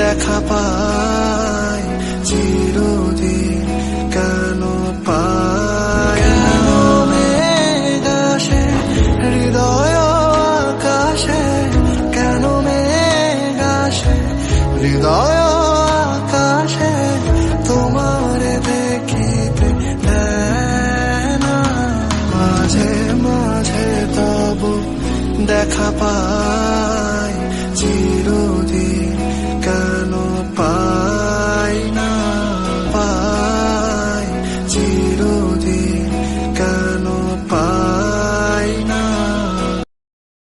দেখা পাই চিরদিন কেন পাই মেঘ আসে হৃদয় আকাশে কেন মেঘ আসে হৃদয় আকাশে তোমারে দেখিতে দেয় না মাঝে মাঝে তবু দেখা পাই